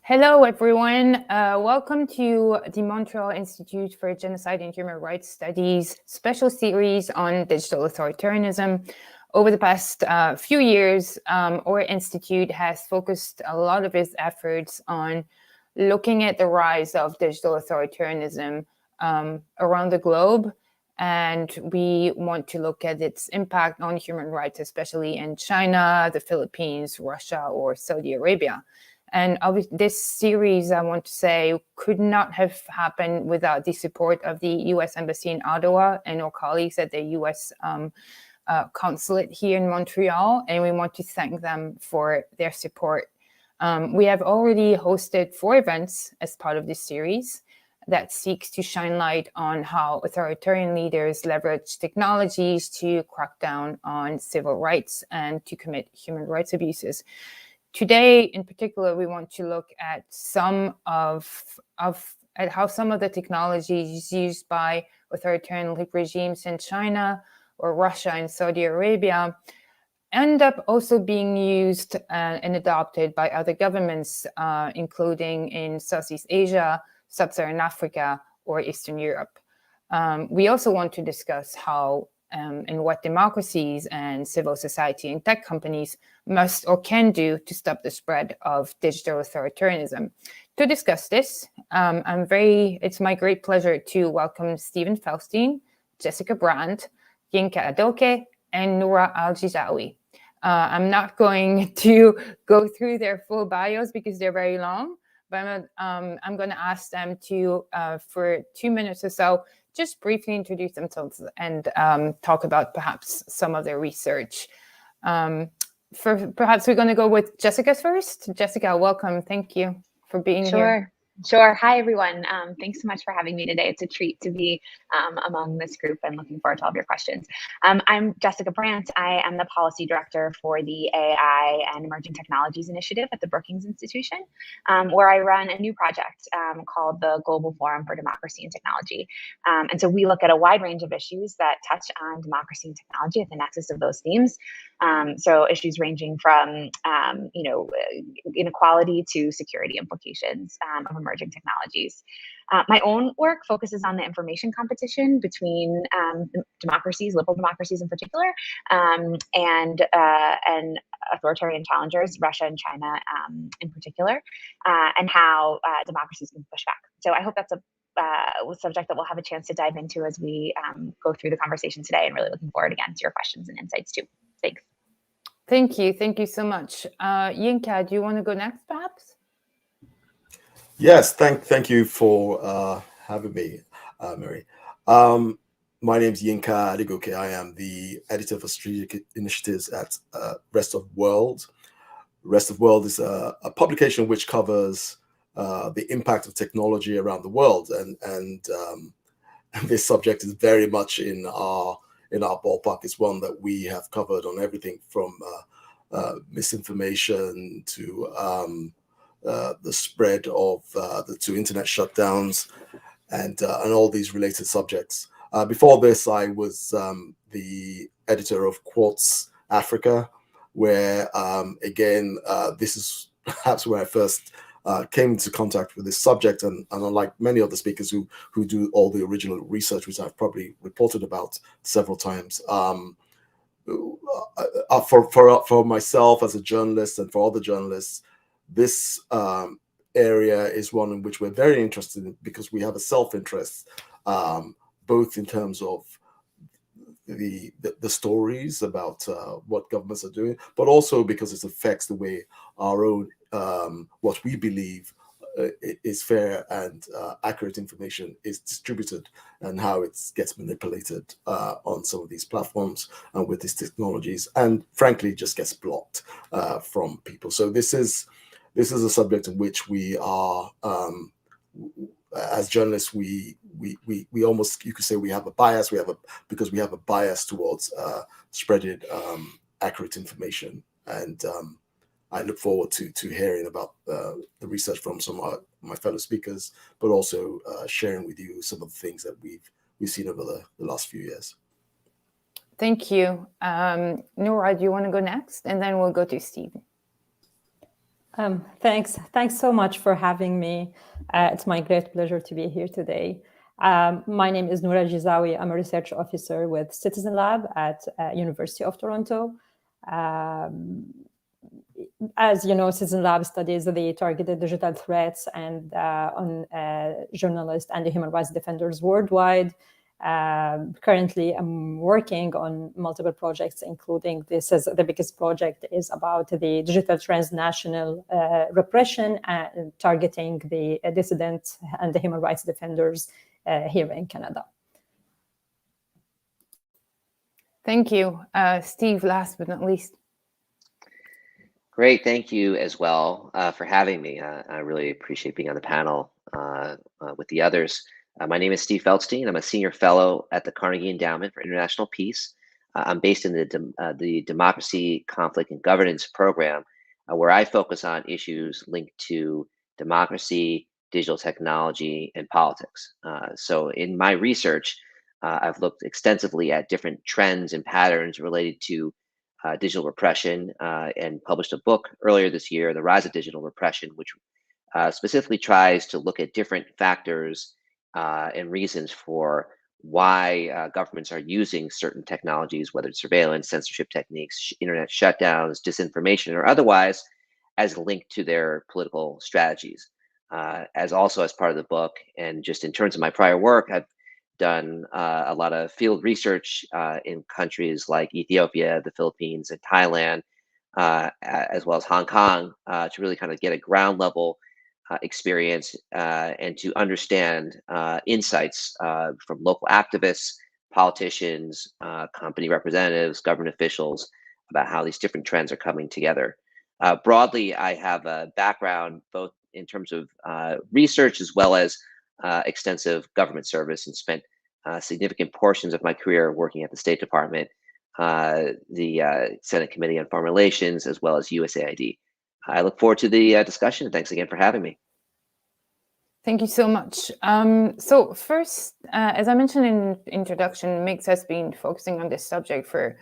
Hello, everyone. Welcome to the Montreal Institute for Genocide and Human Rights Studies special series on digital authoritarianism. Over the past few years, our institute has focused a lot of its efforts on looking at the rise of digital authoritarianism around the globe. And we want to look at its impact on human rights, especially in China, the Philippines, Russia, or Saudi Arabia. And this series, I want to say, could not have happened without the support of the U.S. Embassy in Ottawa and our colleagues at the U.S. Consulate here in Montreal. And we want to thank them for their support. We have already hosted 4 events as part of this series that seeks to shine light on how authoritarian leaders leverage technologies to crack down on civil rights and to commit human rights abuses. Today, in particular, we want to look at how some of the technologies used by authoritarian regimes in China or Russia and Saudi Arabia end up also being used and adopted by other governments, including in Southeast Asia, Sub-Saharan Africa, or Eastern Europe. We also want to discuss how and what democracies and civil society and tech companies must or can do to stop the spread of digital authoritarianism. To discuss this, it's my great pleasure to welcome Stephen Feldstein, Jessica Brandt, Yinka Adegoke, and Noura Aljizawi. I'm not going to go through their full bios because they're very long, but I'm going to ask them to, for 2 minutes or so, just briefly introduce themselves and talk about perhaps some of their research. Perhaps we're going to go with Jessica first. Jessica, welcome. Thank you for being here. Sure. Hi, everyone. Thanks so much for having me today. It's a treat to be among this group and looking forward to all of your questions. I'm Jessica Brandt. I am the policy director for the AI and Emerging Technologies Initiative at the Brookings Institution, where I run a new project called the Global Forum for Democracy and Technology. And so we look at a wide range of issues that touch on democracy and technology at the nexus of those themes. So issues ranging from, inequality to security implications of emerging technologies. My own work focuses on the information competition between democracies, liberal democracies in particular, and authoritarian challengers, Russia and China in particular, and how democracies can push back. So I hope that's a subject that we'll have a chance to dive into as we go through the conversation today, and really looking forward again to your questions and insights too. Thanks. Thank you so much. Yinka, do you want to go next, perhaps? Yes, thank you for having me, Mary. My name is Yinka Adegoke. I am the editor for strategic initiatives at Rest of World. Rest of World is a publication which covers the impact of technology around the world, and this subject is very much in our ballpark. It's one that we have covered on everything from misinformation to the spread of to internet shutdowns and all these related subjects. Before this, I was the editor of Quartz Africa, where again, this is perhaps where I first came into contact with this subject, and unlike many of the speakers who do all the original research, which I've probably reported about several times, for myself as a journalist and for other journalists, this area is one in which we're very interested in, because we have a self-interest, both in terms of the stories about what governments are doing, but also because it affects the way our own what we believe is fair and accurate information is distributed, and how it gets manipulated on some of these platforms and with these technologies, and frankly just gets blocked from people. So this is a subject in which we are, as journalists, we almost, you could say, we have a bias. Because we have a bias towards spreading accurate information, and I look forward to hearing about the research from some of my fellow speakers, but also sharing with you some of the things that we've seen over the last few years. Thank you. Noura, do you want to go next? And then we'll go to Steve. Thanks so much for having me. It's my great pleasure to be here today. My name is Noura Aljizawi. I'm a research officer with Citizen Lab at University of Toronto. As you know, Citizen Lab studies the targeted digital threats and on journalists and human rights defenders worldwide. Currently, I'm working on multiple projects, including this is the biggest project is about the digital transnational repression and targeting the dissidents and the human rights defenders here in Canada. Thank you. Steve, last but not least. Great, thank you as well for having me. I really appreciate being on the panel with the others. My name is Steve Feldstein. I'm a senior fellow at the Carnegie Endowment for International Peace. I'm based in the Democracy, Conflict, and Governance program, where I focus on issues linked to democracy, digital technology, and politics. So in my research, I've looked extensively at different trends and patterns related to digital repression and published a book earlier this year, The Rise of Digital Repression, which specifically tries to look at different factors and reasons for why governments are using certain technologies, whether it's surveillance, censorship techniques, internet shutdowns, disinformation, or otherwise, as linked to their political strategies. As part of the book, and just in terms of my prior work, I've done a lot of field research in countries like Ethiopia, the Philippines, and Thailand, as well as Hong Kong, to really kind of get a ground level experience and to understand insights from local activists, politicians, company representatives, government officials about how these different trends are coming together. Broadly, I have a background both in terms of research as well as extensive government service, and spent significant portions of my career working at the State Department, the Senate Committee on Foreign Relations, as well as USAID. I look forward to the discussion. Thanks again for having me. Thank you so much. So first, as I mentioned in introduction, Migs has been focusing on this subject for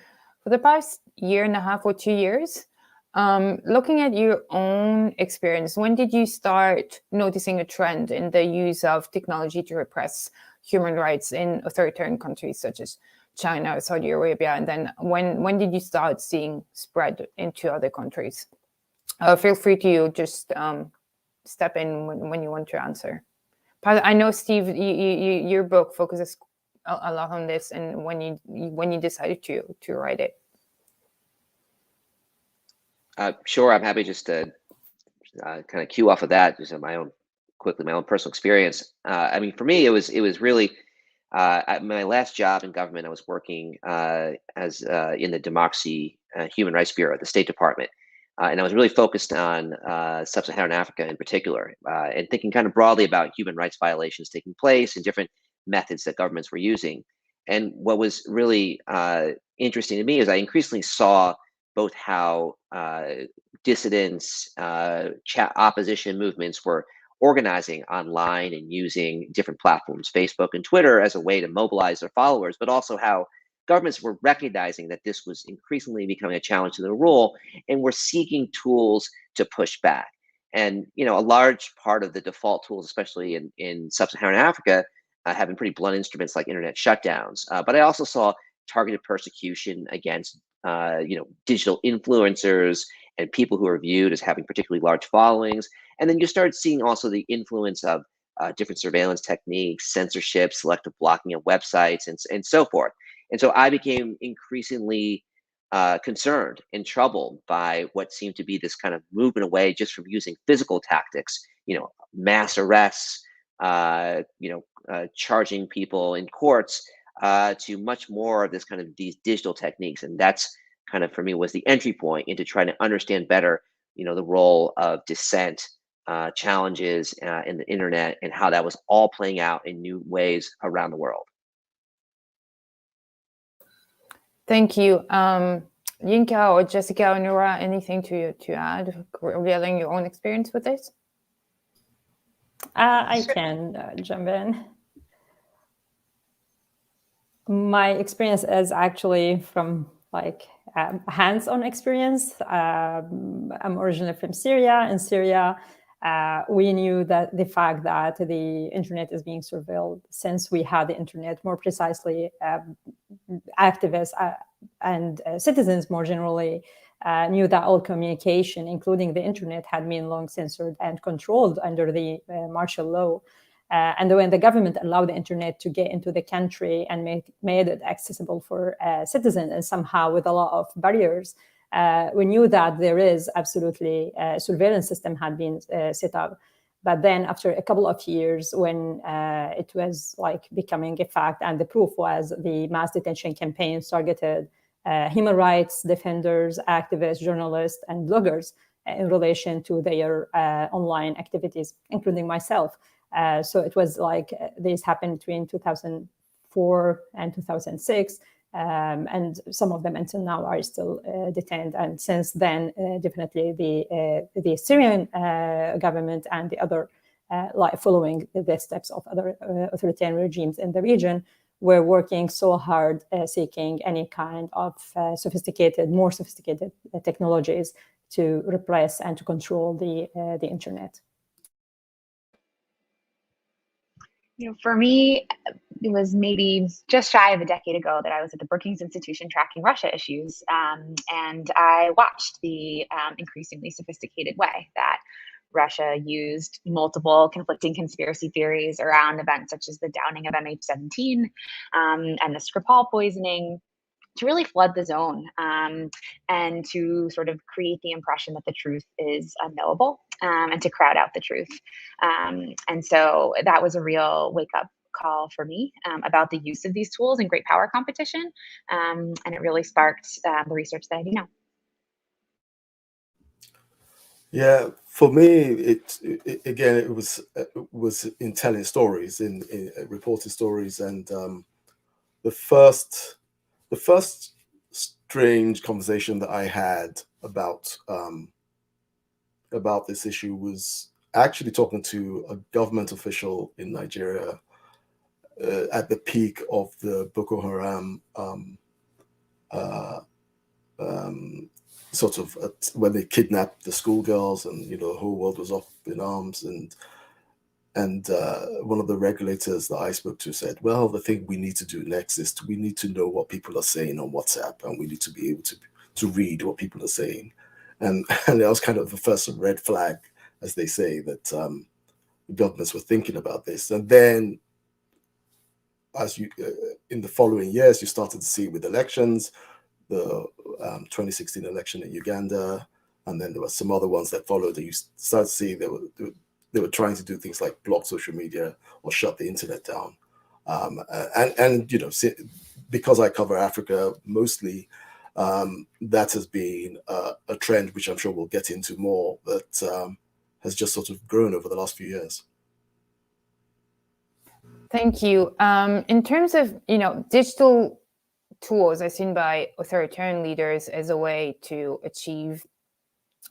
the past year and a half or 2 years. Looking at your own experience, when did you start noticing a trend in the use of technology to repress human rights in authoritarian countries such as China, Saudi Arabia, and then when did you start seeing spread into other countries? Feel free to just step in when you want to answer. But I know, Steve, your book focuses a lot on this, and when you decided to write it. Sure, I'm happy just to kind of cue off of that, just my own personal experience. I mean, for me, it was really at my last job in government. I was working as in the Democracy Human Rights Bureau at the State Department. And I was really focused on sub-Saharan Africa in particular, and thinking kind of broadly about human rights violations taking place and different methods that governments were using. And what was really interesting to me is I increasingly saw both how dissidents, opposition movements were organizing online and using different platforms, Facebook and Twitter, as a way to mobilize their followers, but also how governments were recognizing that this was increasingly becoming a challenge to their role, and were seeking tools to push back. And a large part of the default tools, especially in sub-Saharan Africa, have been pretty blunt instruments like internet shutdowns. But I also saw targeted persecution against digital influencers and people who are viewed as having particularly large followings. And then you started seeing also the influence of different surveillance techniques, censorship, selective blocking of websites, and so forth. And so I became increasingly concerned and troubled by what seemed to be this kind of movement away just from using physical tactics, mass arrests, charging people in courts, to much more of this kind of these digital techniques. And that's kind of, for me, was the entry point into trying to understand better, the role of dissent, challenges in the internet, and how that was all playing out in new ways around the world. Thank you. Yinka or Jessica or Noura, anything to add regarding your own experience with this? I can jump in. My experience is actually from like hands-on experience. I'm originally from Syria. In Syria, we knew that the fact that the internet is being surveilled since we had the internet, more precisely, activists and citizens more generally knew that all communication, including the internet, had been long censored and controlled under the martial law. And when the government allowed the internet to get into the country and made it accessible for citizens, and somehow with a lot of barriers, we knew that there is absolutely a surveillance system had been set up. But then after a couple of years, when it was like becoming a fact, and the proof was the mass detention campaigns targeted human rights defenders, activists, journalists, and bloggers in relation to their online activities, including myself. So it was like this happened between 2004 and 2006. And some of them until now are still detained. And since then, definitely the Syrian government and the other, like following the steps of other authoritarian regimes in the region, were working so hard seeking any kind of more sophisticated technologies to repress and to control the internet. For me, it was maybe just shy of a decade ago that I was at the Brookings Institution tracking Russia issues, and I watched the increasingly sophisticated way that Russia used multiple conflicting conspiracy theories around events such as the downing of MH17 and the Skripal poisoning to really flood the zone and to sort of create the impression that the truth is unknowable and to crowd out the truth. And so that was a real wake-up call for me about the use of these tools in great power competition. And it really sparked the research that I do now. Yeah, for me, it was in telling stories, in reporting stories, and the first strange conversation that I had about this issue was actually talking to a government official in Nigeria at the peak of the Boko Haram sort of when they kidnapped the schoolgirls, and the whole world was up in arms, and one of the regulators that I spoke to said, well, the thing we need to do next is we need to know what people are saying on WhatsApp, and we need to be able to read what people are saying. And that was kind of the first red flag, as they say, that governments were thinking about this. And then as you in the following years, you started to see with elections, the 2016 election in Uganda, and then there were some other ones that followed, and you started to see they were trying to do things like block social media or shut the internet down. And because I cover Africa mostly, that has been a trend which I'm sure we'll get into more, that has just sort of grown over the last few years. Thank you. In terms of digital tools are seen by authoritarian leaders as a way to achieve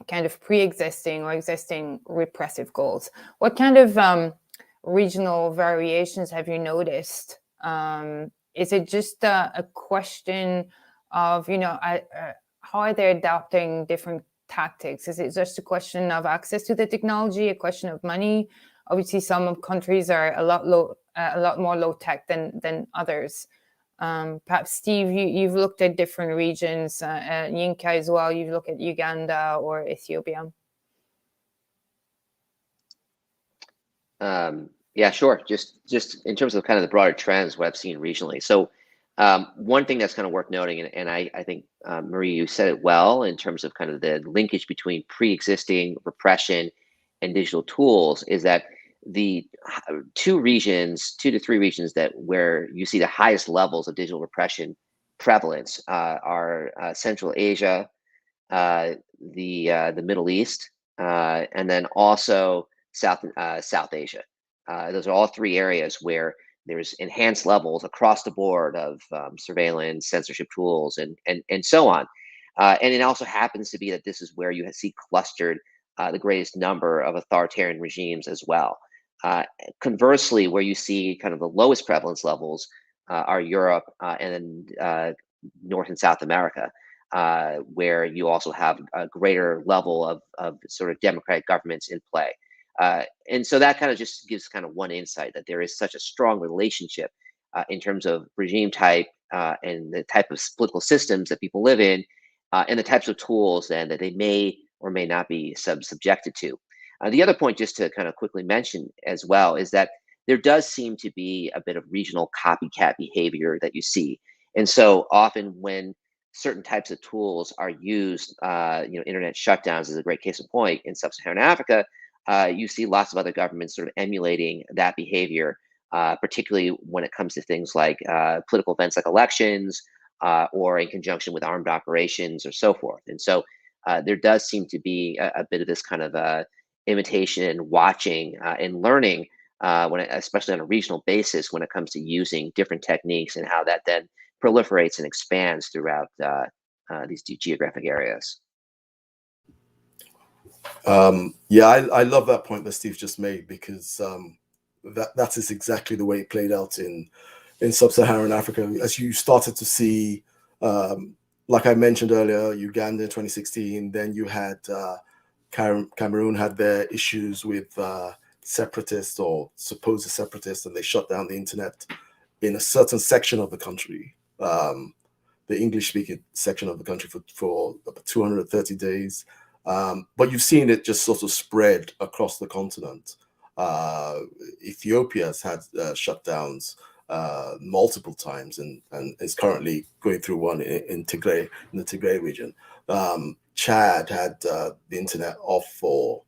kind of pre-existing or existing repressive goals. What kind of regional variations have you noticed? Is it just a question of, how are they adopting different tactics? Is it just a question of access to the technology, a question of money? Obviously, some countries are a lot more low tech than others. Perhaps Steve, you've looked at different regions, Yinka as well. You've looked at Uganda or Ethiopia. Yeah, sure. Just in terms of kind of the broader trends, what I've seen regionally. So one thing that's kind of worth noting, and I think Marie, you said it well in terms of kind of the linkage between pre-existing repression and digital tools, is that the two to three regions where you see the highest levels of digital repression prevalence are Central Asia, the Middle East, and then also South Asia. Those are all three areas where there's enhanced levels across the board of surveillance, censorship tools, and so on. And it also happens to be that this is where you see clustered the greatest number of authoritarian regimes as well. Conversely, where you see kind of the lowest prevalence levels are Europe and then North and South America, where you also have a greater level of sort of democratic governments in play. And so that kind of just gives kind of one insight that there is such a strong relationship in terms of regime type and the type of political systems that people live in, and the types of tools then that they may or may not be subjected to. The other point, just to kind of quickly mention as well, is that there does seem to be a bit of regional copycat behavior that you see. And so often when certain types of tools are used, internet shutdowns is a great case in point in sub-Saharan Africa, you see lots of other governments sort of emulating that behavior, particularly when it comes to things like political events like elections, or in conjunction with armed operations or so forth. And so there does seem to be a bit of this kind of imitation, watching, and learning, especially on a regional basis, when it comes to using different techniques and how that then proliferates and expands throughout these geographic areas. Yeah, I love that point that Steve just made, because that is exactly the way it played out in sub-Saharan Africa. As you started to see, like I mentioned earlier, Uganda in 2016, then you had Cameroon had their issues with separatists or supposed separatists, and they shut down the internet in a certain section of the country, the English-speaking section of the country for about 230 days. But you've seen it just sort of spread across the continent. Ethiopia has had shutdowns multiple times, and is currently going through one in Tigray, in the Tigray region. Chad had the internet off for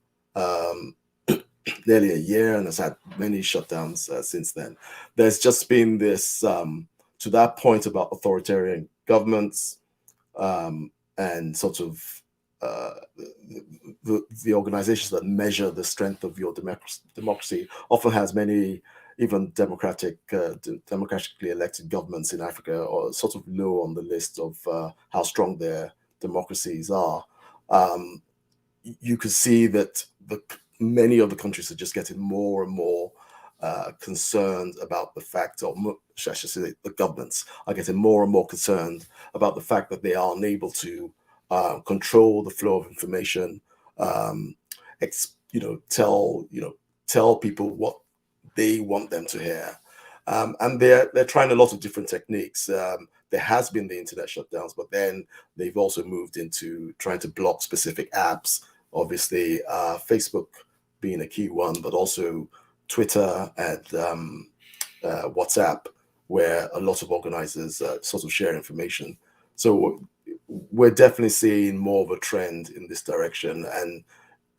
nearly a year and has had many shutdowns since then. There's just been this, to that point about authoritarian governments, and sort of the organizations that measure the strength of your democracy often has many even democratically elected governments in Africa or sort of low on the list of how strong their democracies are. You could see that many of the countries are just getting more and more concerned about the fact, or I should say the governments are getting more and more concerned about the fact that they are unable to control the flow of information, tell people what they want them to hear, and they're trying a lot of different techniques. There has been the internet shutdowns, but then they've also moved into trying to block specific apps. Obviously, Facebook being a key one, but also Twitter and WhatsApp, where a lot of organizers sort of share information. So we're definitely seeing more of a trend in this direction. And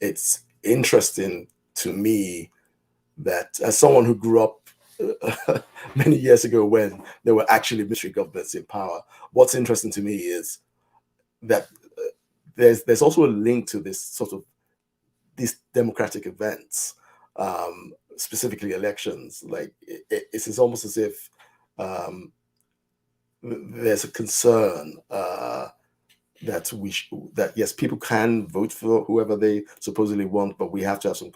it's interesting to me that, as someone who grew up many years ago when there were actually military governments in power, what's interesting to me is that there's also a link to this sort of these democratic events, specifically elections. Like it's almost as if there's a concern that yes, people can vote for whoever they supposedly want, but we have to have some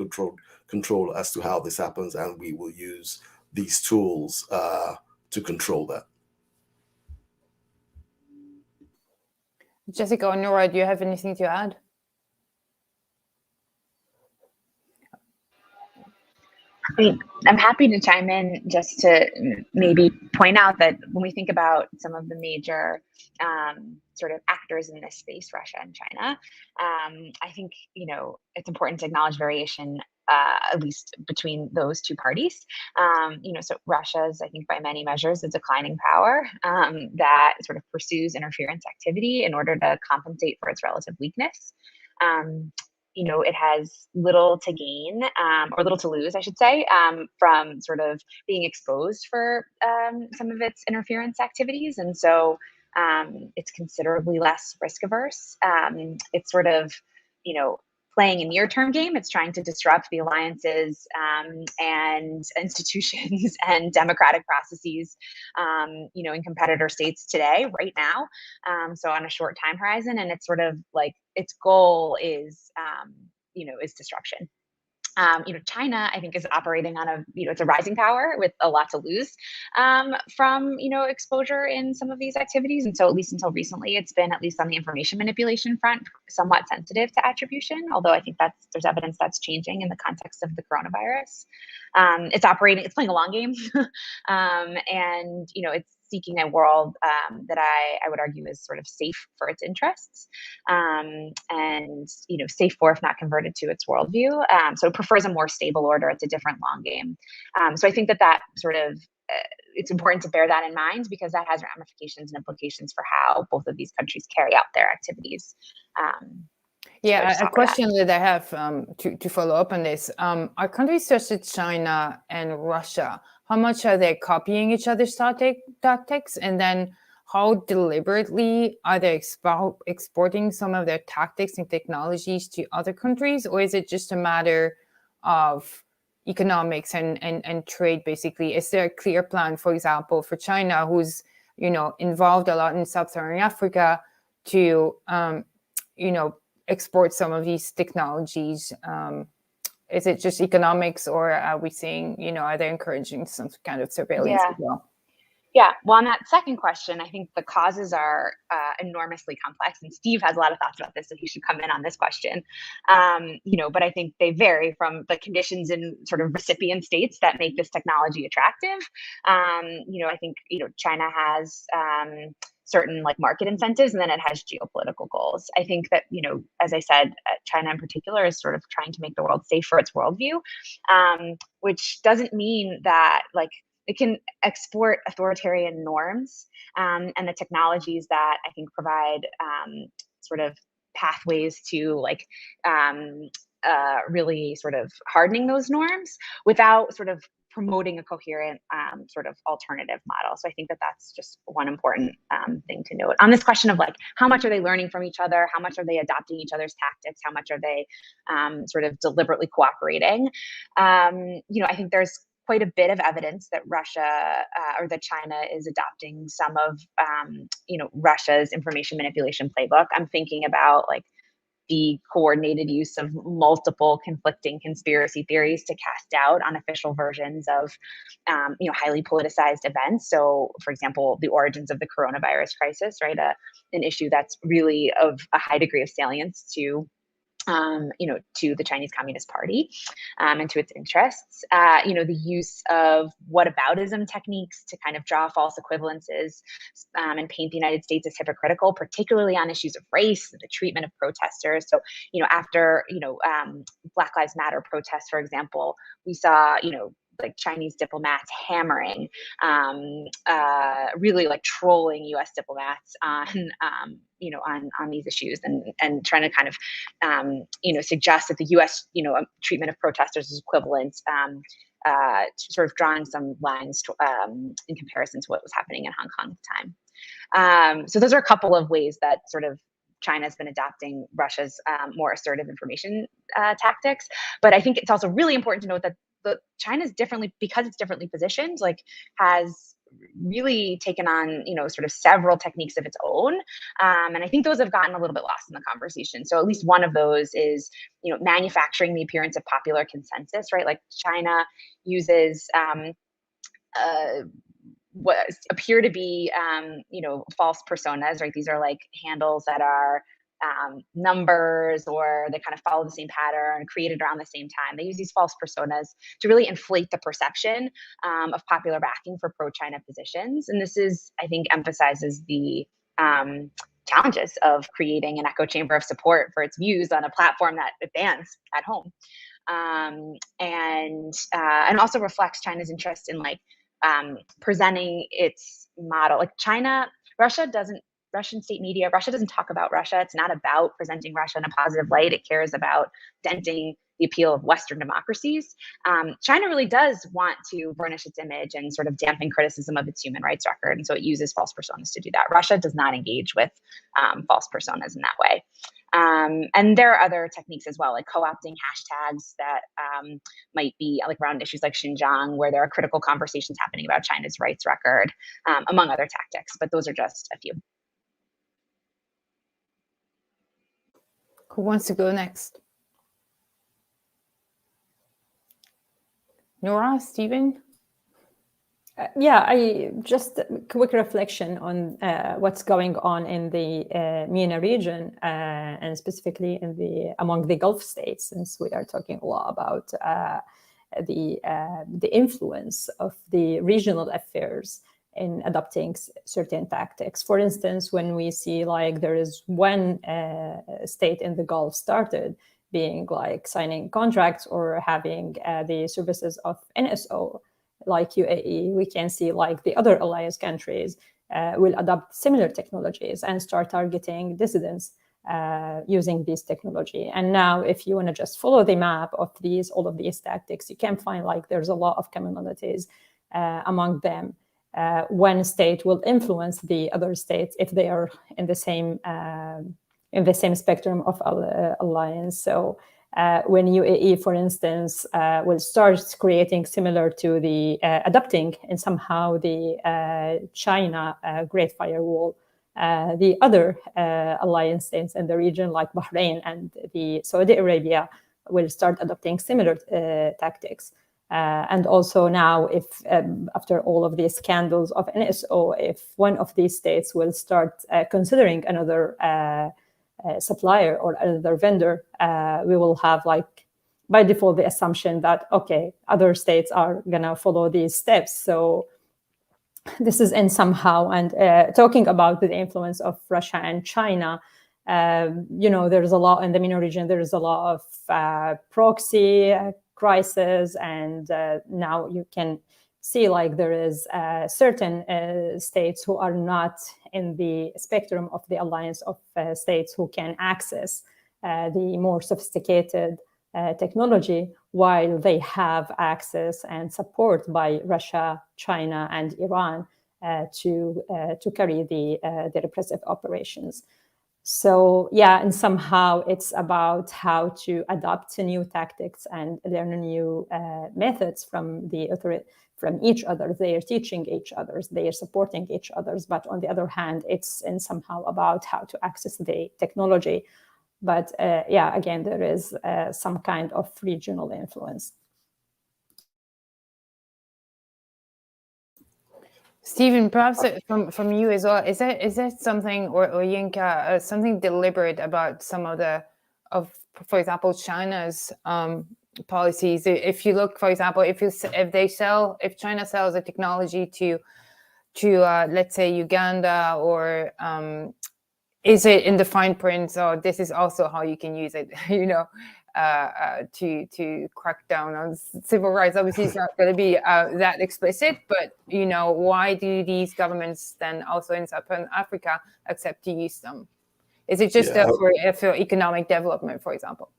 control as to how this happens, and we will use these tools to control that. Jessica or Noura, do you have anything to add? I'm happy to chime in just to maybe point out that when we think about some of the major sort of actors in this space, Russia and China, I think, it's important to acknowledge variation, at least between those two parties. So Russia's, I think, by many measures, a declining power that sort of pursues interference activity in order to compensate for its relative weakness. It has little to gain, or little to lose, I should say, from sort of being exposed for some of its interference activities. And so it's considerably less risk averse. It's sort of, playing a near-term game. It's trying to disrupt the alliances and institutions and democratic processes, in competitor states today, right now. So on a short time horizon, and it's sort of like its goal is, is disruption. China, I think, is operating on a, it's a rising power with a lot to lose from, exposure in some of these activities. And so at least until recently, it's been, at least on the information manipulation front, somewhat sensitive to attribution, although I think there's evidence that's changing in the context of the coronavirus. It's playing a long game. And, it's seeking a world that I would argue is sort of safe for its interests, and safe for if not converted to its worldview. So it prefers a more stable order. It's a different long game. So I think that sort of it's important to bear that in mind, because that has ramifications and implications for how both of these countries carry out their activities. Yeah, a question that I have to follow up on this. Are countries such as China and Russia, how much are they copying each other's tactics? And then how deliberately are they exporting some of their tactics and technologies to other countries? Or is it just a matter of economics and trade, basically? Is there a clear plan, for example, for China, who's, involved a lot in Sub-Saharan Africa, to, export some of these technologies? Is it just economics, or are we seeing, are they encouraging some kind of surveillance as well? Yeah, well, on that second question, I think the causes are enormously complex, and Steve has a lot of thoughts about this, so he should come in on this question. But I think they vary from the conditions in sort of recipient states that make this technology attractive. I think China has certain market incentives, and then it has geopolitical goals. I think that as I said, China in particular is sort of trying to make the world safe for its worldview, which doesn't mean that it can export authoritarian norms and the technologies that I think provide sort of pathways to really sort of hardening those norms without sort of promoting a coherent sort of alternative model. So I think that that's just one important thing to note. On this question of how much are they learning from each other? How much are they adopting each other's tactics? How much are they sort of deliberately cooperating? I think there's quite a bit of evidence that Russia or that China is adopting some of, Russia's information manipulation playbook. I'm thinking about the coordinated use of multiple conflicting conspiracy theories to cast doubt on official versions of, highly politicized events. So, for example, the origins of the coronavirus crisis, right? An issue that's really of a high degree of salience to to the Chinese Communist Party and to its interests. The use of whataboutism techniques to kind of draw false equivalences and paint the United States as hypocritical, particularly on issues of race, the treatment of protesters. So, after, Black Lives Matter protests, for example, we saw, Chinese diplomats hammering, really trolling U.S. diplomats on, on these issues and trying to kind of, suggest that the U.S., treatment of protesters is equivalent, sort of drawing some lines to, in comparison to what was happening in Hong Kong at the time. So those are a couple of ways that sort of China's been adopting Russia's more assertive information tactics. But I think it's also really important to note that China's because it's differently positioned, has really taken on, sort of several techniques of its own. And I think those have gotten a little bit lost in the conversation. So at least one of those is, manufacturing the appearance of popular consensus, right? China uses what appear to be, false personas, right? These are handles that are numbers, or they kind of follow the same pattern, created around the same time. They use these false personas to really inflate the perception of popular backing for pro-China positions. And this is, I think, emphasizes the challenges of creating an echo chamber of support for its views on a platform that it bans at home. And also reflects China's interest in presenting its model. Russian state media, Russia doesn't talk about Russia. It's not about presenting Russia in a positive light. It cares about denting the appeal of Western democracies. China really does want to burnish its image and sort of dampen criticism of its human rights record. And so it uses false personas to do that. Russia does not engage with false personas in that way. And there are other techniques as well, like co-opting hashtags that might be around issues like Xinjiang, where there are critical conversations happening about China's rights record, among other tactics. But those are just a few. Who wants to go next? Noura, Stephen? Yeah, I just a quick reflection on what's going on in the MENA region, and specifically among the Gulf states, since we are talking a lot about the influence of the regional affairs in adopting certain tactics. For instance, when we see like there is one state in the Gulf started being like signing contracts or having the services of NSO, like UAE, we can see like the other alliance countries will adopt similar technologies and start targeting dissidents using this technology. And now, if you want to just follow the map of all of these tactics, you can find like there's a lot of commonalities among them. One state will influence the other states if they are in the same spectrum of alliance. So when UAE, for instance, will start creating similar to the adopting and somehow the China Great Firewall, the other alliance states in the region like Bahrain and the Saudi Arabia will start adopting similar tactics. And also now, if after all of these scandals of NSO, if one of these states will start considering another supplier or another vendor, we will have like by default the assumption that okay, other states are gonna follow these steps. So this is in somehow, and talking about the influence of Russia and China, there's a lot in the MENA region. There's a lot of proxy crisis, and now you can see like there is certain states who are not in the spectrum of the alliance of states who can access the more sophisticated technology, while they have access and support by Russia, China, and Iran to carry the repressive operations. So yeah, and somehow it's about how to adopt new tactics and learn new methods from each other. They are teaching each other, they are supporting each other. But on the other hand, it's somehow about how to access the technology. But yeah, again, there is some kind of regional influence. Stephen, perhaps from you as well, is that something, or Yinka, something deliberate about some of for example, China's policies? If you look, for example, if China sells a technology to let's say Uganda, or is it in the fine print? So this is also how you can use it, to crack down on civil rights. Obviously, it's not going to be that explicit, but why do these governments then also in Southern Africa accept to use them? Is it just for economic development, for example?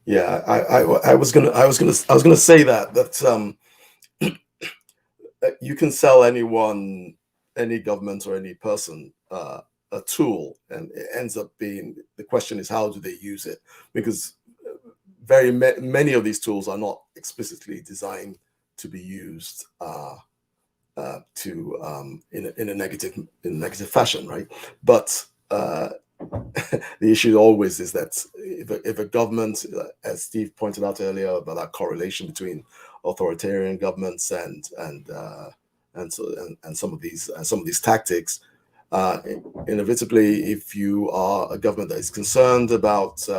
Yeah, I was gonna say that you can sell anyone, any government or any person a tool, and it ends up being, the question is how do they use it? Because very many of these tools are not explicitly designed to be used in a negative fashion, right? But the issue always is that if a government, as Steve pointed out earlier about that correlation between authoritarian governments and some of these tactics, inevitably, if you are a government that is concerned about,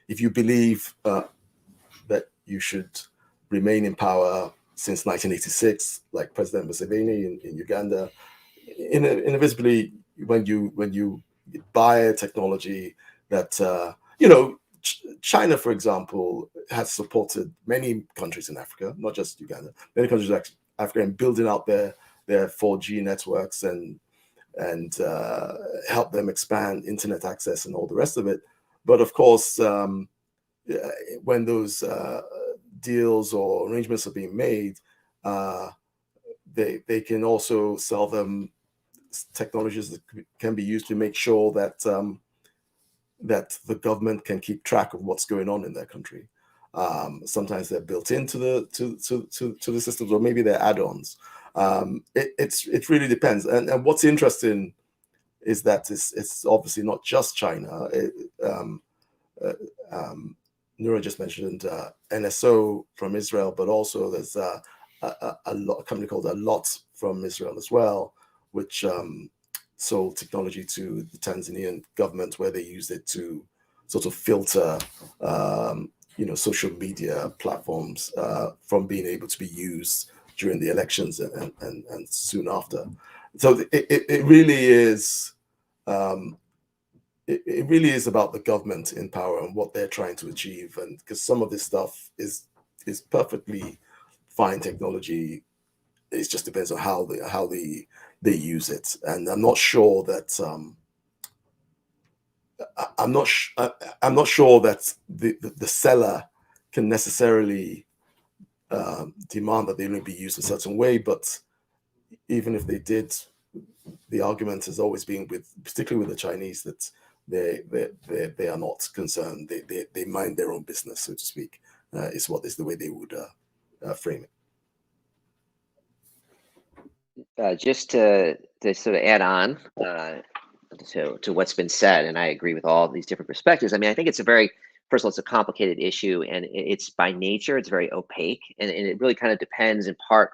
if you believe that you should remain in power since 1986, like President Museveni in Uganda, inevitably, when you buy a technology that China, for example, has supported many countries in Africa, not just Uganda, many countries in Africa, in building out their 4G networks and help them expand internet access and all the rest of it. But of course, when those deals or arrangements are being made, they can also sell them technologies that can be used to make sure that that the government can keep track of what's going on in their country. Sometimes they're built into the systems, or maybe they're add-ons. It really depends. And what's interesting is that it's obviously not just China. Noura just mentioned NSO from Israel, but also there's a company called Allot from Israel as well, which sold technology to the Tanzanian government, where they used it to sort of filter, social media platforms from being able to be used during the elections and soon after. So it really is. It really is about the government in power and what they're trying to achieve, and because some of this stuff is perfectly fine technology. It just depends on how they use it, and I'm not sure that I'm not sure that the seller can necessarily demand that they only be used a certain way. But even if they did, the argument has always been, particularly with the Chinese, that they are not concerned. They mind their own business, so to speak. Is the way they would frame it. Just to sort of add on to what's been said, and I agree with all these different perspectives. I mean, I think it's first of all, it's a complicated issue, and it's by nature, it's very opaque, and it really kind of depends in part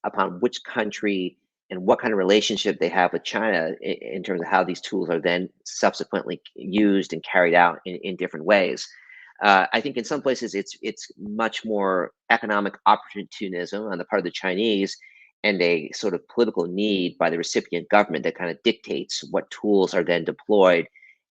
upon which country and what kind of relationship they have with China in terms of how these tools are then subsequently used and carried out in different ways. I think in some places it's much more economic opportunism on the part of the Chinese, and a sort of political need by the recipient government that kind of dictates what tools are then deployed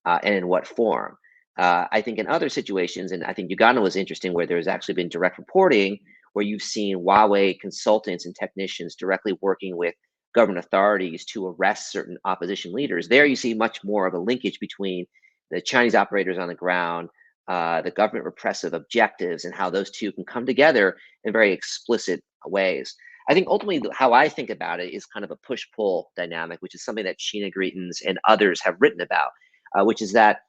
and in what form. I think in other situations, and I think Uganda was interesting, where there's actually been direct reporting where you've seen Huawei consultants and technicians directly working with government authorities to arrest certain opposition leaders. There you see much more of a linkage between the Chinese operators on the ground, the government repressive objectives, and how those two can come together in very explicit ways. I think ultimately how I think about it is kind of a push-pull dynamic, which is something that Sheena Greetens and others have written about, which is that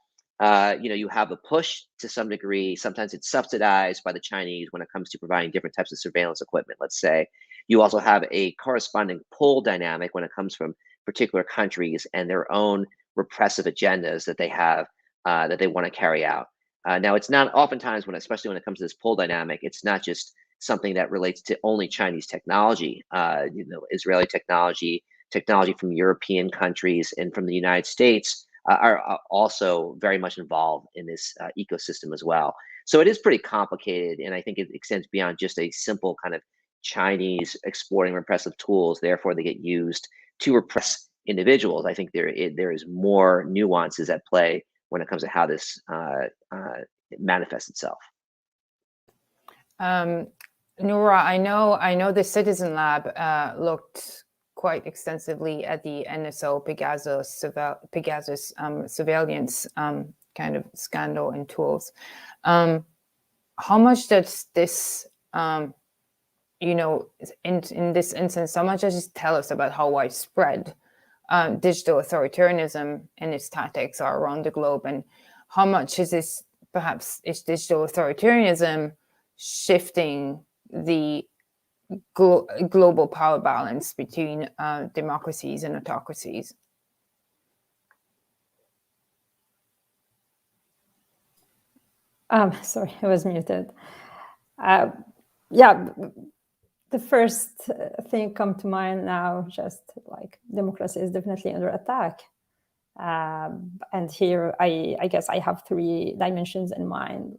you have a push to some degree. Sometimes it's subsidized by the Chinese when it comes to providing different types of surveillance equipment, let's say. You also have a corresponding pull dynamic when it comes from particular countries and their own repressive agendas that they have that they want to carry out. Now, it's not oftentimes, especially when it comes to this pull dynamic, it's not just something that relates to only Chinese technology. Israeli technology from European countries and from the United States are also very much involved in this ecosystem as well. So it is pretty complicated, and I think it extends beyond just a simple kind of Chinese exploiting repressive tools. Therefore, they get used to repress individuals. I think there is more nuances at play when it comes to how this manifests itself. Noura, I know the Citizen Lab looked quite extensively at the NSO Pegasus surveillance kind of scandal and tools. How much does this, in this instance, how much does it tell us about how widespread digital authoritarianism and its tactics are around the globe, and how much is digital authoritarianism shifting the global power balance between democracies and autocracies? Sorry, I was muted. Yeah, the first thing come to mind now, just like democracy is definitely under attack. And here, I guess I have three dimensions in mind.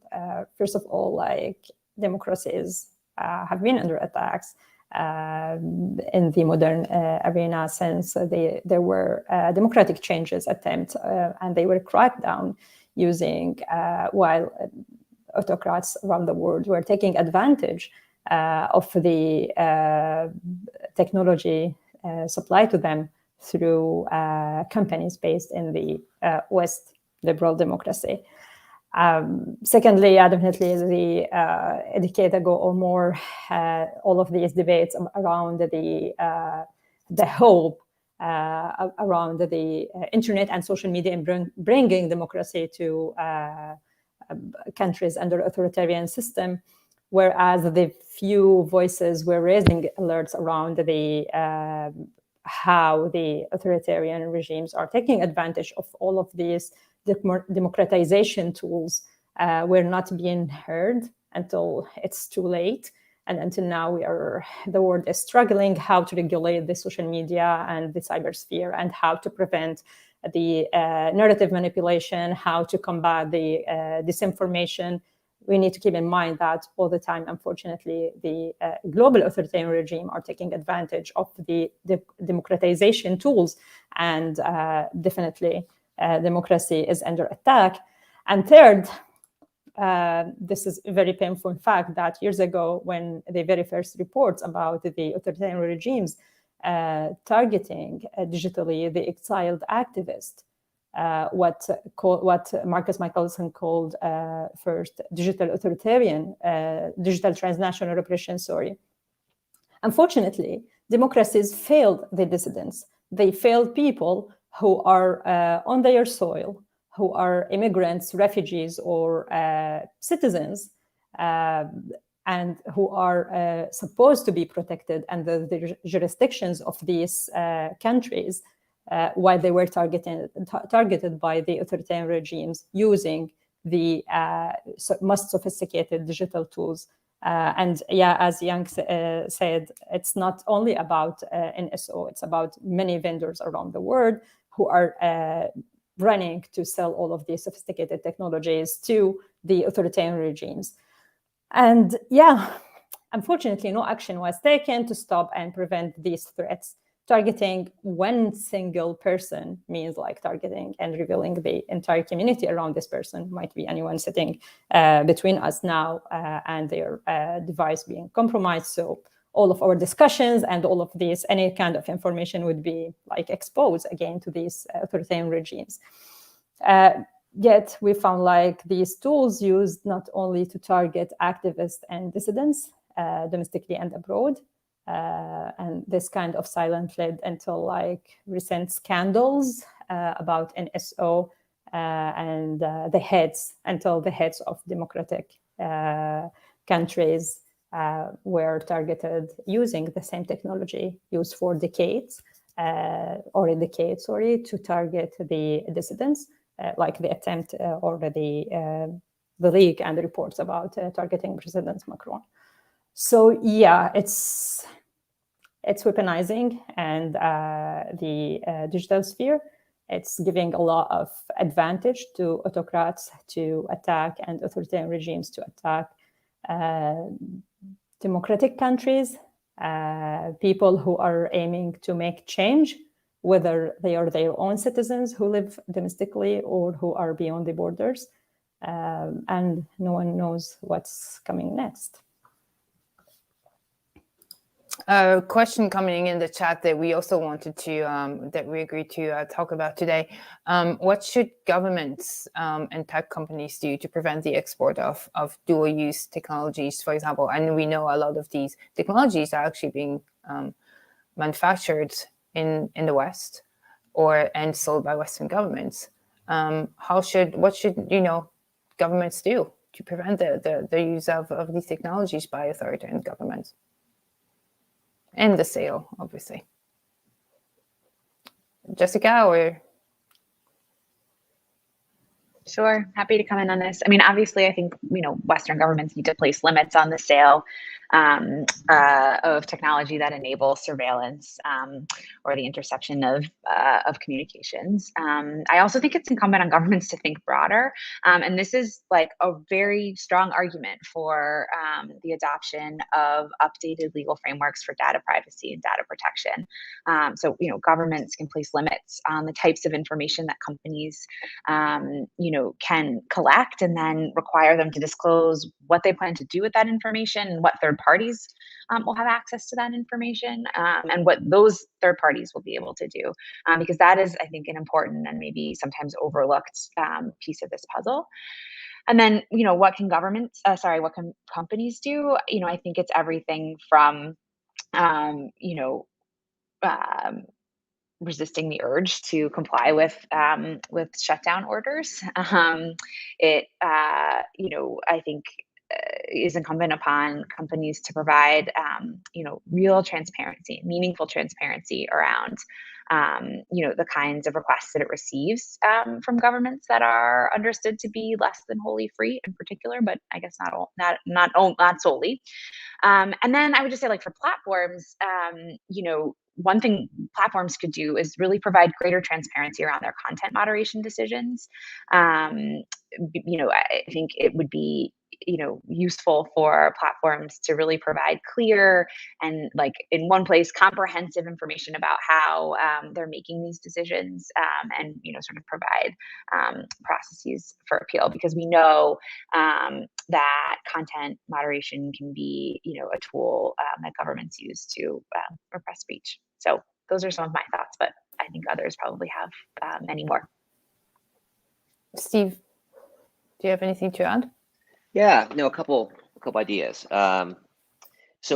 First of all, like democracies have been under attacks in the modern arena since there were democratic changes attempts and they were cracked down using, while autocrats around the world were taking advantage of the technology supplied to them through companies based in the West liberal democracy. Secondly, definitely a decade ago or more, all of these debates around the hope around the internet and social media and bringing democracy to countries under authoritarian system, whereas the few voices were raising alerts around how the authoritarian regimes are taking advantage of all of these democratization tools we're not being heard until it's too late. And until now, the world is struggling how to regulate the social media and the cybersphere, and how to prevent the narrative manipulation, how to combat the disinformation. We need to keep in mind that all the time, unfortunately, the global authoritarian regime are taking advantage of the democratization tools, and definitely democracy is under attack. And third, this is a very painful fact that years ago, when the very first reports about the authoritarian regimes targeting digitally the exiled activist, what Marcus Michelson called first digital authoritarian, digital transnational repression, Unfortunately, democracies failed the dissidents. They failed people who are on their soil, who are immigrants, refugees, or citizens, and who are supposed to be protected under the jurisdictions of these countries, while they were targeted by the authoritarian regimes using the most sophisticated digital tools. And yeah, as Yinka said, it's not only about NSO, it's about many vendors around the world who are running to sell all of these sophisticated technologies to the authoritarian regimes. And yeah, unfortunately, no action was taken to stop and prevent these threats. Targeting one single person means like targeting and revealing the entire community around this person. Might be anyone sitting between us now and their device being compromised. So all of our discussions and all of these, any kind of information would be like exposed again to these authoritarian regimes. Yet we found like these tools used not only to target activists and dissidents domestically and abroad, and this kind of silence led until like recent scandals about NSO and the heads of democratic countries were targeted using the same technology used for decades, to target the dissidents, like the attempt or the leak and the reports about targeting President Macron. So yeah, it's weaponizing and the digital sphere. It's giving a lot of advantage to autocrats to attack and authoritarian regimes to attack democratic countries, people who are aiming to make change, whether they are their own citizens who live domestically or who are beyond the borders. And no one knows what's coming next. A question coming in the chat that we also wanted to, that we agreed to talk about today. What should governments and tech companies do to prevent the export of dual-use technologies, for example? And we know a lot of these technologies are actually being manufactured in the West and sold by Western governments. What should governments do to prevent the use of these technologies by authoritarian governments? And the sale, obviously. Jessica, or? Sure, happy to come in on this. I mean, obviously, I think, Western governments need to place limits on the sale of technology that enables surveillance or the interception of communications. I also think it's incumbent on governments to think broader. And this is like a very strong argument for the adoption of updated legal frameworks for data privacy and data protection. So, governments can place limits on the types of information that companies, can collect, and then require them to disclose what they plan to do with that information and what third parties will have access to that information, and what those third parties will be able to do, because that is, I think, an important and maybe sometimes overlooked piece of this puzzle. And then, what can companies do? I think it's everything from, resisting the urge to comply with shutdown orders. I think is incumbent upon companies to provide, real transparency, meaningful transparency around, the kinds of requests that it receives from governments that are understood to be less than wholly free, in particular, but I guess not solely. And then I would just say, like, for platforms, one thing platforms could do is really provide greater transparency around their content moderation decisions. I think it would be, useful for platforms to really provide clear and, like, in one place, comprehensive information about how they're making these decisions, and, sort of provide processes for appeal, because we know that content moderation can be, a tool that governments use to repress speech. So those are some of my thoughts, but I think others probably have many more. Steve, do you have anything to add? Yeah, no, a couple ideas. So,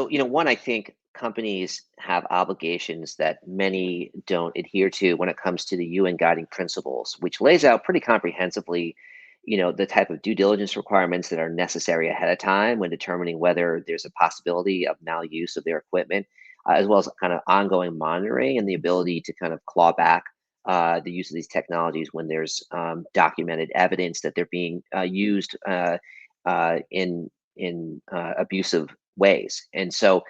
one, I think companies have obligations that many don't adhere to when it comes to the UN guiding principles, which lays out pretty comprehensively, the type of due diligence requirements that are necessary ahead of time when determining whether there's a possibility of maluse of their equipment, as well as kind of ongoing monitoring and the ability to kind of claw back the use of these technologies when there's documented evidence that they're being used in abusive ways. And so,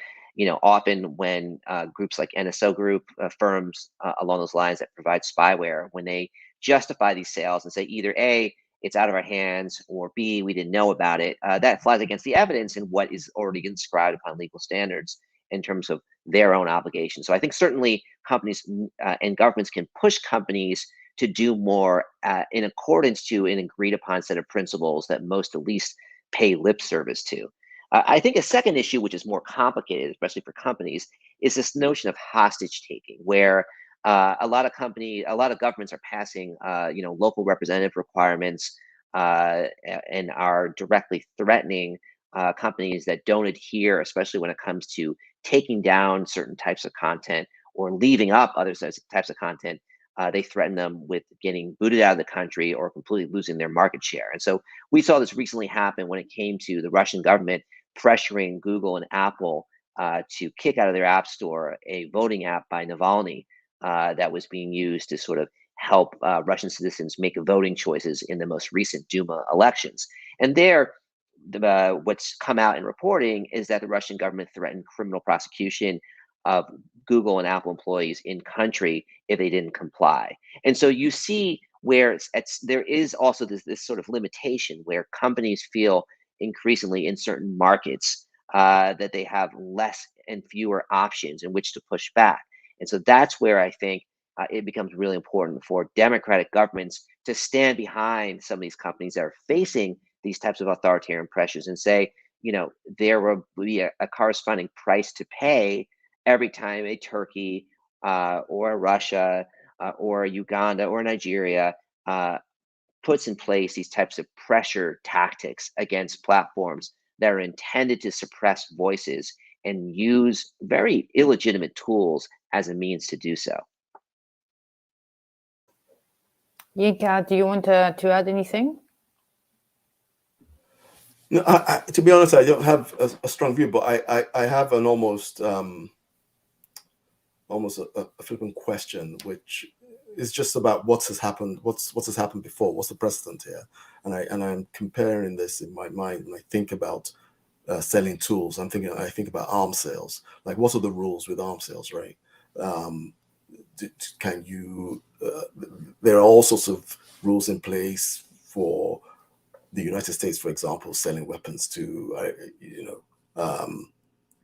often when groups like NSO Group, firms along those lines that provide spyware, when they justify these sales and say either A, it's out of our hands, or B, we didn't know about it, that flies against the evidence and what is already inscribed upon legal standards in terms of their own obligations. So I think certainly companies and governments can push companies to do more in accordance to an agreed upon set of principles that most at least pay lip service to. I think a second issue, which is more complicated, especially for companies, is this notion of hostage taking, where a lot of governments are passing, local representative requirements and are directly threatening companies that don't adhere, especially when it comes to taking down certain types of content or leaving up other types of content. They threaten them with getting booted out of the country or completely losing their market share. And so we saw this recently happen when it came to the Russian government pressuring Google and Apple to kick out of their app store a voting app by Navalny that was being used to sort of help Russian citizens make voting choices in the most recent Duma elections. And there, what's come out in reporting is that the Russian government threatened criminal prosecution of Google and Apple employees in country if they didn't comply. And so you see where there is also this sort of limitation where companies feel increasingly in certain markets that they have less and fewer options in which to push back. And so that's where I think it becomes really important for democratic governments to stand behind some of these companies that are facing these types of authoritarian pressures and say, there will be a corresponding price to pay every time a Turkey or a Russia or a Uganda or Nigeria puts in place these types of pressure tactics against platforms that are intended to suppress voices and use very illegitimate tools as a means to do so. Yinka, do you want to add anything? No, to be honest, I don't have a strong view, but I have an almost a flippant question, which is just about what has happened before. What's the precedent here? And I'm comparing this in my mind when I think about selling tools. I think about arms sales. Like, what are the rules with arms sales, right? Can you? There are all sorts of rules in place for the United States, for example, selling weapons to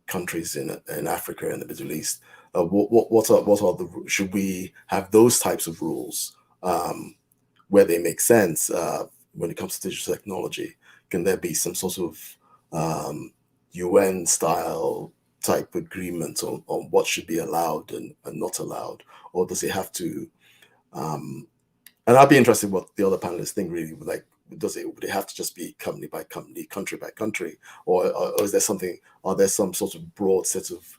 countries in Africa and the Middle East. What are the? Should we have those types of rules where they make sense when it comes to digital technology? Can there be some sort of UN style type agreement on what should be allowed and not allowed, or does it have to? And I'd be interested what the other panelists think. Really, like, would it have to just be company by company, country by country, or is there something? Are there some sort of broad set of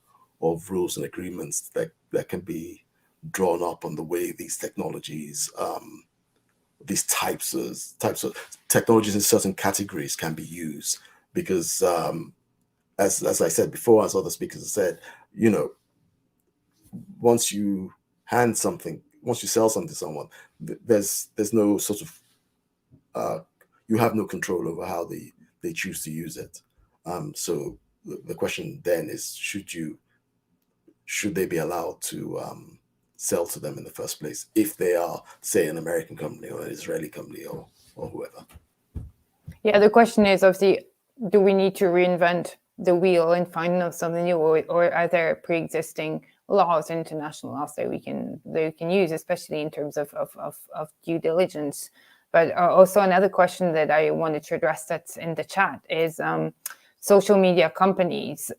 rules and agreements that can be drawn up on the way these technologies, these types of technologies in certain categories can be used because as I said before, as other speakers have said, once you sell something to someone, there's no sort of you have no control over how they choose to use it. So the question then is, should they be allowed to sell to them in the first place if they are, say, an American company or an Israeli company or whoever? Yeah, the question is, obviously, do we need to reinvent the wheel and find something new, or are there pre-existing laws, international laws that we can use, especially in terms of due diligence? But also another question that I wanted to address that's in the chat is social media companies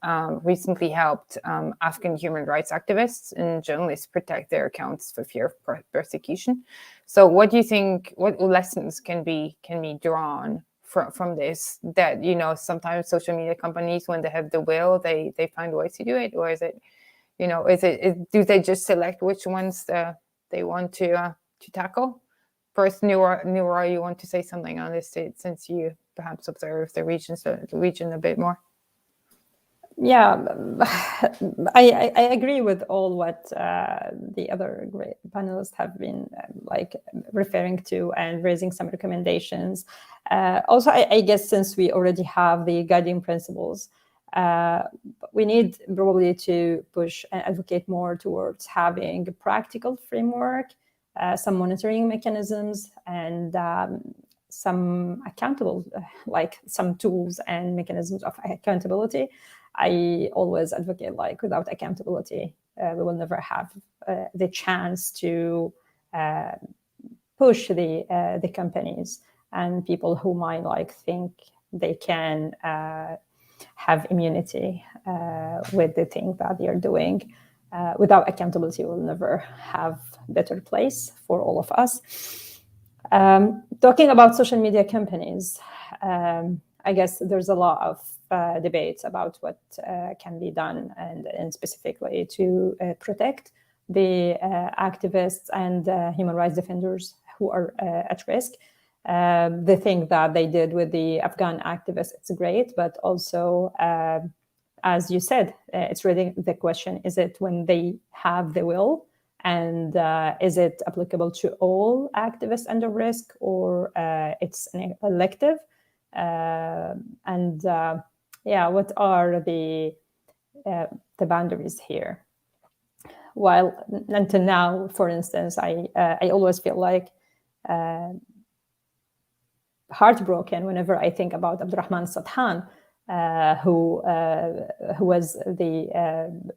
recently helped Afghan human rights activists and journalists protect their accounts for fear of persecution. So what do you think, what lessons can be drawn from this, that sometimes social media companies, when they have the will, they find ways to do it? Or is it do they just select which ones they want to tackle? First, Noura, you want to say something on this, since you perhaps observe the region a bit more? Yeah, I agree with all what the other great panelists have been referring to and raising some recommendations. Also, I guess since we already have the guiding principles, we need probably to push and advocate more towards having a practical framework, some monitoring mechanisms, and some accountable, some tools and mechanisms of accountability. I always advocate, without accountability, we will never have the chance to push the companies and people who might think they can have immunity with the thing that they are doing. Without accountability, we'll never have a better place for all of us. Talking about social media companies, I guess there's a lot of debates about what can be done and specifically to protect the activists and human rights defenders who are at risk. The thing that they did with the Afghan activists, it's great, but also, as you said, it's really the question, is it when they have the will, and is it applicable to all activists under risk, or it's elective? What are the boundaries here? While until now, for instance, I always feel heartbroken whenever I think about Abdurrahman Sadhan, who was the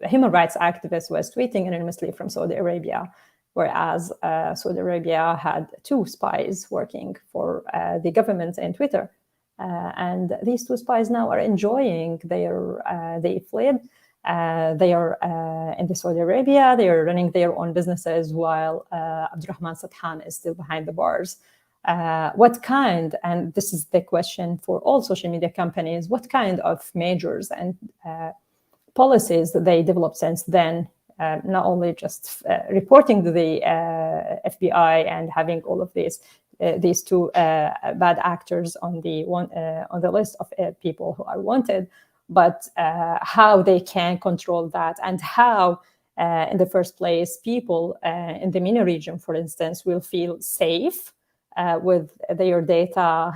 human rights activist, was tweeting anonymously from Saudi Arabia, whereas Saudi Arabia had 2 spies working for the government in Twitter. And these 2 spies now are enjoying they fled. They are in Saudi Arabia. They are running their own businesses while Abdurrahman Sadhan is still behind the bars. What kind, and this is the question for all social media companies, what kind of measures and policies that they developed since then, not only just reporting to the FBI and having all of these 2 bad actors on the list of people who are wanted, but how they can control that, and how in the first place people in the MENA region, for instance, will feel safe with their data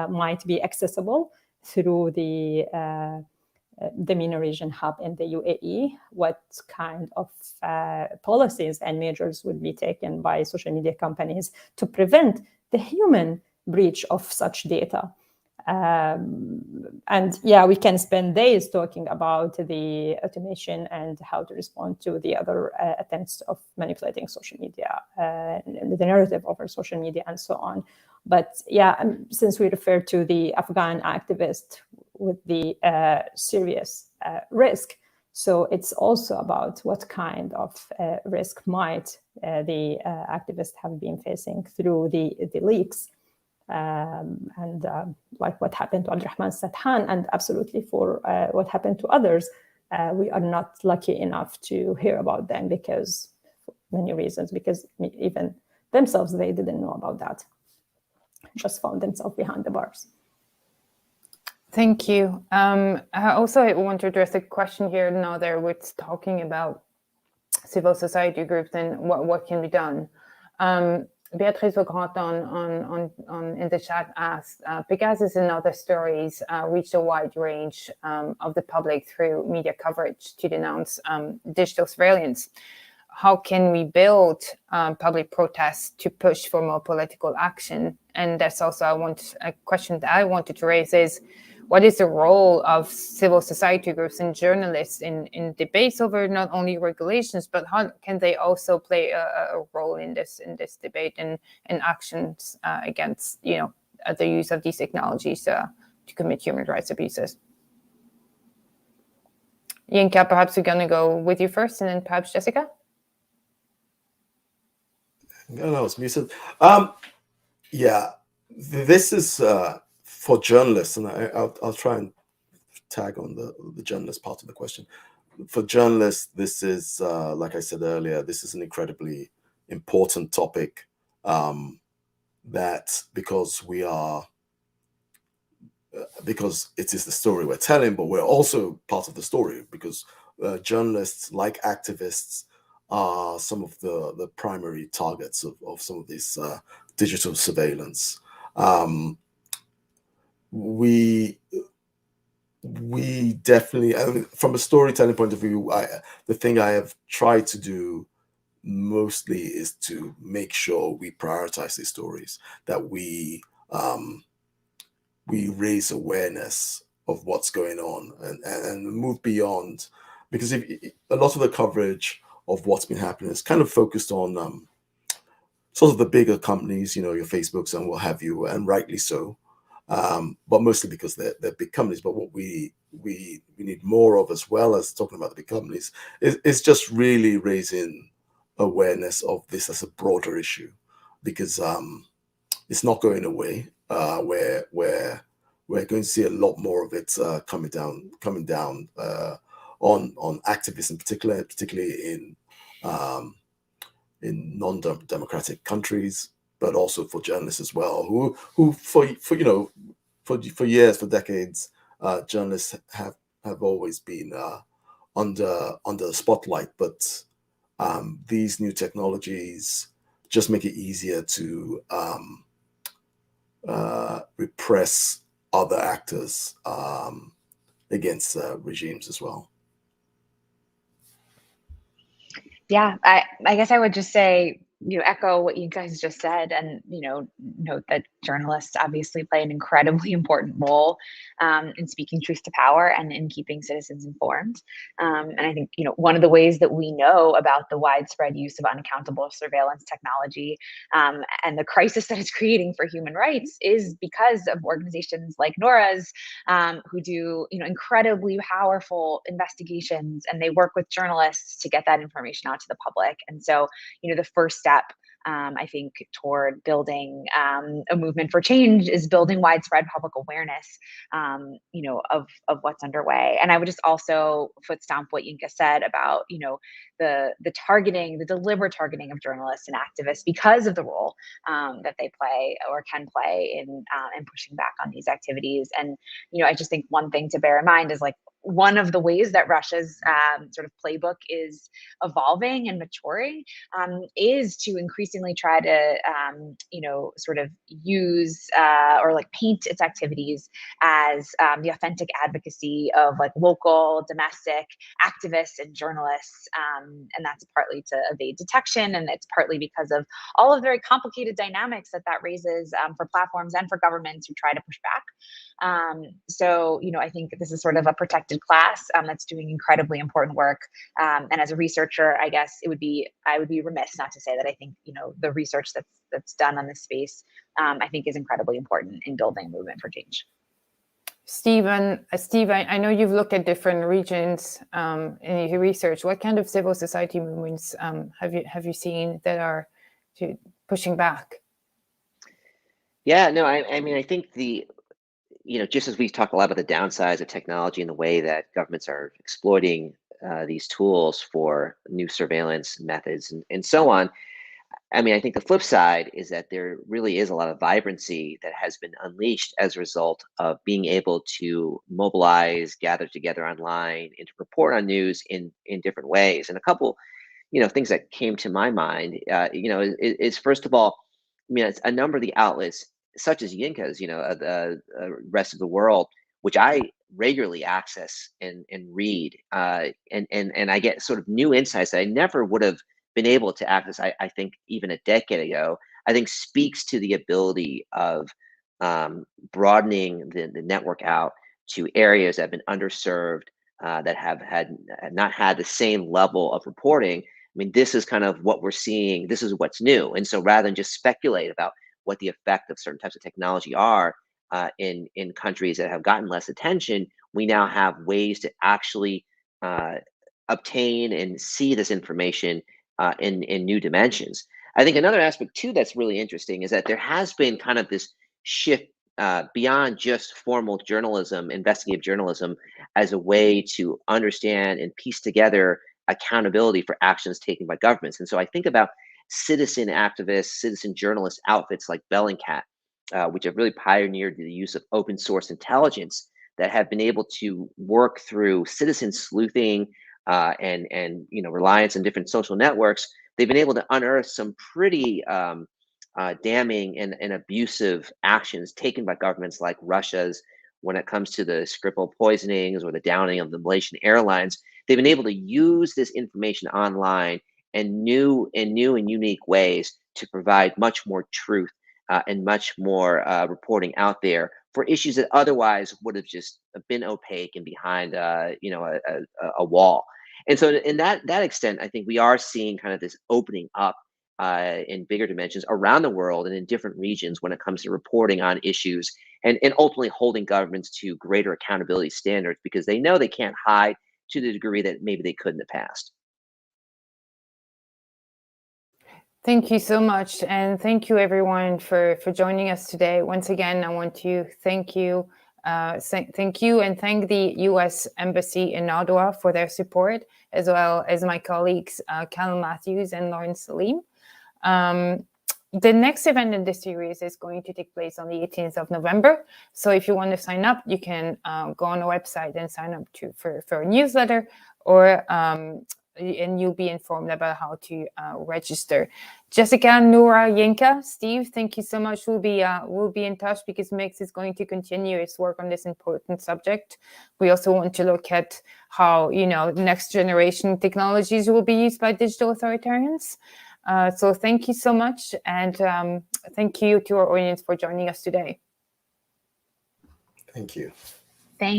might be accessible through the MENA region hub in the UAE. What kind of policies and measures would be taken by social media companies to prevent the human breach of such data? We can spend days talking about the automation and how to respond to the other attempts of manipulating social media, the narrative over social media, and so on. But since we refer to the Afghan activist with the serious risk, so it's also about what kind of risk might the activists have been facing through the leaks. Like what happened to Abdurrahman Sadhan, and absolutely for what happened to others, we are not lucky enough to hear about them because many reasons, because even themselves, they didn't know about that, just found themselves behind the bars. Thank you. I also want to address a question here now that we're talking about civil society groups and what can be done. Beatrice Legrand in the chat asked, Pegasus and other stories reached a wide range of the public through media coverage to denounce digital surveillance. How can we build public protests to push for more political action? And that's also a question that I wanted to raise is, what is the role of civil society groups and journalists in debates over not only regulations, but how can they also play a role in this debate and actions against the use of these technologies to commit human rights abuses? Yinka, perhaps we're going to go with you first, and then perhaps Jessica. No, I was muted. Yeah, this is for journalists, and I'll try and tag on the journalist part of the question. For journalists, this is, like I said earlier, this is an incredibly important topic. That because it is the story we're telling, but we're also part of the story because journalists, like activists, are some of the primary targets of some of this digital surveillance. We definitely, I mean, from a storytelling point of view, the thing I have tried to do mostly is to make sure we prioritize these stories, that we raise awareness of what's going on and move beyond, because if a lot of the coverage of what's been happening is kind of focused on sort of the bigger companies, your Facebooks and what have you, and rightly so, but mostly because they're big companies. But what we need more of, as well as talking about the big companies, is just really raising awareness of this as a broader issue, because it's not going away. We're going to see a lot more of it coming down on activists, particularly in non-democratic countries, but also for journalists as well, who for years, for decades, journalists have always been under the spotlight. But these new technologies just make it easier to repress other actors against regimes as well. Yeah, I guess I would just say, echo what you guys just said, and note that journalists obviously play an incredibly important role in speaking truth to power and in keeping citizens informed. And I think one of the ways that we know about the widespread use of unaccountable surveillance technology and the crisis that it's creating for human rights is because of organizations like Noura's, who do incredibly powerful investigations, and they work with journalists to get that information out to the public. And so the first step, I think, toward building a movement for change is building widespread public awareness, of what's underway. And I would just also foot stomp what Yinka said about, the targeting, the deliberate targeting of journalists and activists because of the role that they play or can play in pushing back on these activities. And, I just think one thing to bear in mind is, like, one of the ways that Russia's sort of playbook is evolving and maturing is to increasingly try to, sort of use or like paint its activities as the authentic advocacy of like local, domestic activists and journalists. And that's partly to evade detection, and it's partly because of all of the very complicated dynamics that raises for platforms and for governments who try to push back. So, I think this is sort of a protected class that's doing incredibly important work. And as a researcher, I guess I would be remiss not to say that I think, the research that's done on this space, I think is incredibly important in building a movement for change. Steve, I know you've looked at different regions in your research. What kind of civil society movements have you seen that are pushing back? Yeah, no, I mean, I think just as we talk a lot about the downsides of technology and the way that governments are exploiting these tools for new surveillance methods and so on, I mean, I think the flip side is that there really is a lot of vibrancy that has been unleashed as a result of being able to mobilize, gather together online, and to report on news in different ways. And a couple, things that came to my mind, is first of all, I mean, it's a number of the outlets, such as Yinka's, the rest of the world, which I regularly access and read, and I get sort of new insights that I never would have been able to access, I think, even a decade ago. I think speaks to the ability of broadening the network out to areas that have been underserved, that have not had the same level of reporting. I mean, this is kind of what we're seeing. This is what's new. And so rather than just speculate about what the effect of certain types of technology are in countries that have gotten less attention, we now have ways to actually obtain and see this information in new dimensions. I think another aspect too that's really interesting is that there has been kind of this shift beyond just formal journalism, investigative journalism, as a way to understand and piece together accountability for actions taken by governments. And so I think about citizen activists, citizen journalist outfits like Bellingcat, which have really pioneered the use of open source intelligence that have been able to work through citizen sleuthing and reliance on different social networks. They've been able to unearth some pretty damning and abusive actions taken by governments like Russia's when it comes to the Skripal poisonings or the downing of the Malaysian airlines. They've been able to use this information online in new and unique ways to provide much more truth and much more reporting out there for issues that otherwise would have just been opaque and behind a wall. And so in that extent, I think we are seeing kind of this opening up in bigger dimensions around the world and in different regions when it comes to reporting on issues and ultimately holding governments to greater accountability standards because they know they can't hide to the degree that maybe they could in the past. Thank you so much. And thank you everyone for joining us today. Once again, I want to thank you. Thank you and thank the U.S. Embassy in Ottawa for their support, as well as my colleagues, Callum Matthews and Lawrence Salim. The next event in this series is going to take place on the 18th of November. So if you want to sign up, you can go on our website and sign up for a newsletter, or and you'll be informed about how to register. Jessica, Noura, Yinka, Steve, thank you so much. We'll be in touch because Migs is going to continue its work on this important subject. We also want to look at how next generation technologies will be used by digital authoritarians. So thank you so much, and thank you to our audience for joining us today. Thank you.